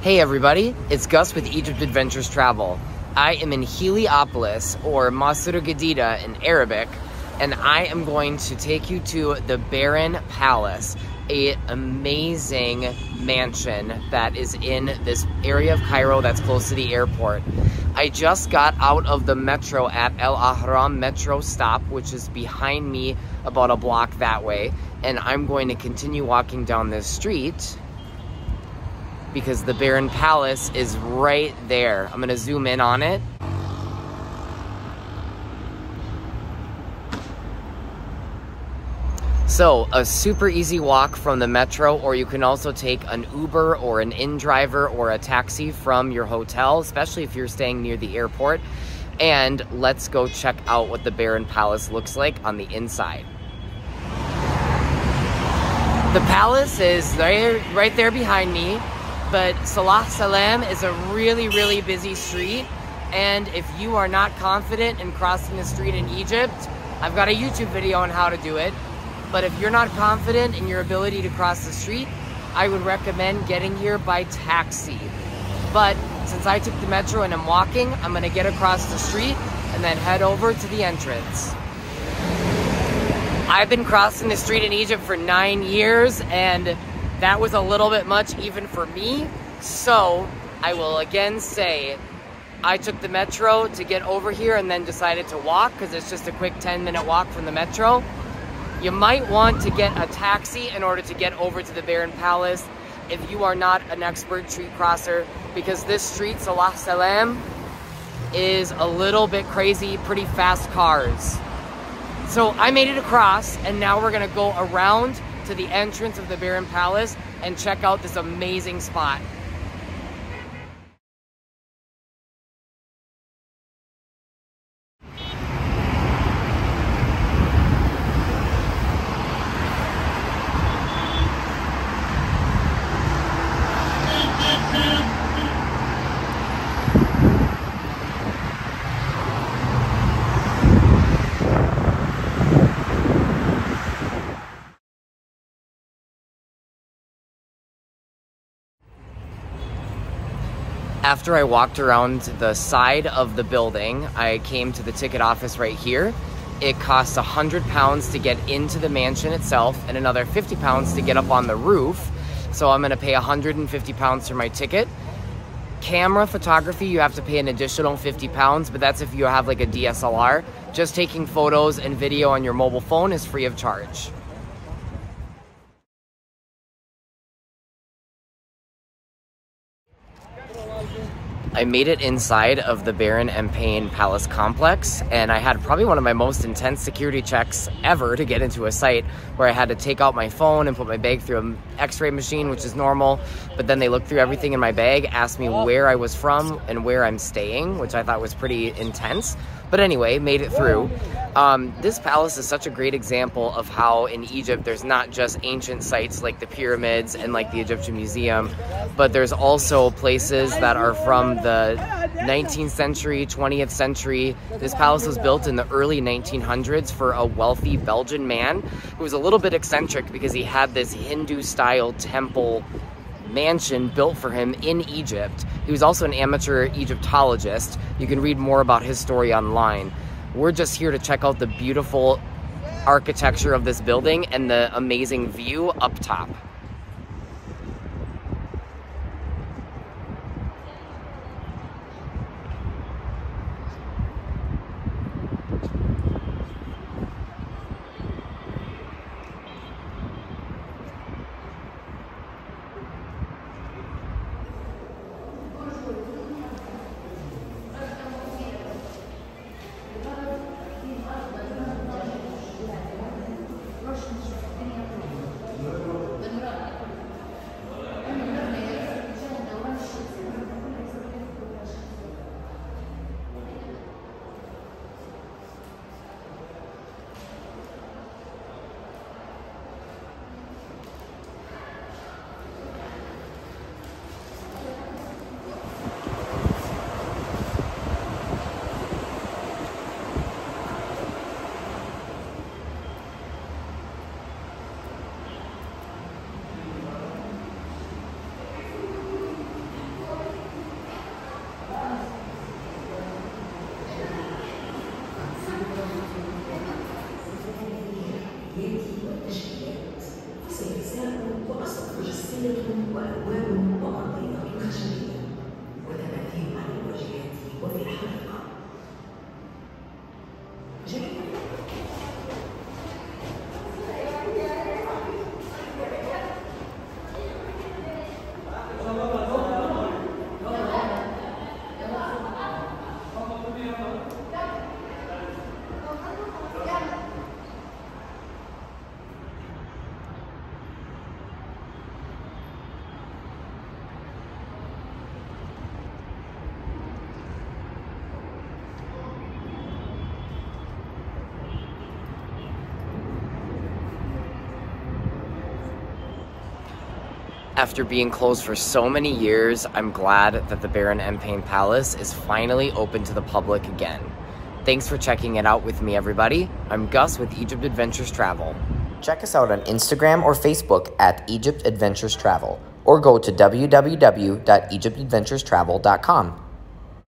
Hey everybody, it's Gus with Egypt Adventures Travel. I am in Heliopolis, or Masr Gadida in Arabic, and I am going to take you to the Baron Palace, an amazing mansion that is in this area of Cairo that's close to the airport. I just got out of the metro at El Ahram metro stop, which is behind me about a block that way, and I'm going to continue walking down this street because the Baron Palace is right there. I'm gonna zoom in on it. So, a super easy walk from the metro, or you can also take an Uber or an in-driver or a taxi from your hotel, especially if you're staying near the airport. And let's go check out what the Baron Palace looks like on the inside. The palace is right there behind me. But Salah Salam is a really busy street, and if you are not confident in crossing the street in Egypt, I've got a YouTube video on how to do it. But if you're not confident in your ability to cross the street, I would recommend getting here by taxi. But since I took the metro and I'm walking, I'm gonna get across the street and then head over to the entrance. I've been crossing the street in Egypt for 9 years, and that was a little bit much even for me, so I will again say I took the metro to get over here and then decided to walk because it's just a quick 10-minute walk from the metro. You might want to get a taxi in order to get over to the Baron Palace if you are not an expert street crosser, because this street, Salah Salam, is a little bit crazy, pretty fast cars. So I made it across, and now we're gonna go around to the entrance of the Baron Palace and check out this amazing spot. After I walked around the side of the building, I came to the ticket office right here. It costs £100 to get into the mansion itself and another £50 to get up on the roof. So I'm gonna pay £150 for my ticket. Camera photography, you have to pay an additional £50, but that's if you have like a DSLR. Just taking photos and video on your mobile phone is free of charge. I made it inside of the Baron Empain Palace complex, and I had probably one of my most intense security checks ever to get into a site, where I had to take out my phone and put my bag through an x-ray machine, which is normal, but then they looked through everything in my bag, asked me where I was from and where I'm staying, which I thought was pretty intense. But anyway, made it through. This palace is such a great example of how in Egypt there's not just ancient sites like the pyramids and like the Egyptian Museum, but there's also places that are from the 19th century, 20th century. This palace was built in the early 1900s for a wealthy Belgian man who was a little bit eccentric because he had this Hindu-style temple mansion built for him in Egypt. He was also an amateur Egyptologist. You can read more about his story online. We're just here to check out the beautiful architecture of this building and the amazing view up top. وألوان وأرضيات خشبية وتماثيل عن الواجهات وفي الحديقة. After being closed for so many years, I'm glad that the Baron Empain Palace is finally open to the public again. Thanks for checking it out with me, everybody. I'm Gus with Egypt Adventures Travel. Check us out on Instagram or Facebook at Egypt Adventures Travel, or go to www.egyptadventurestravel.com.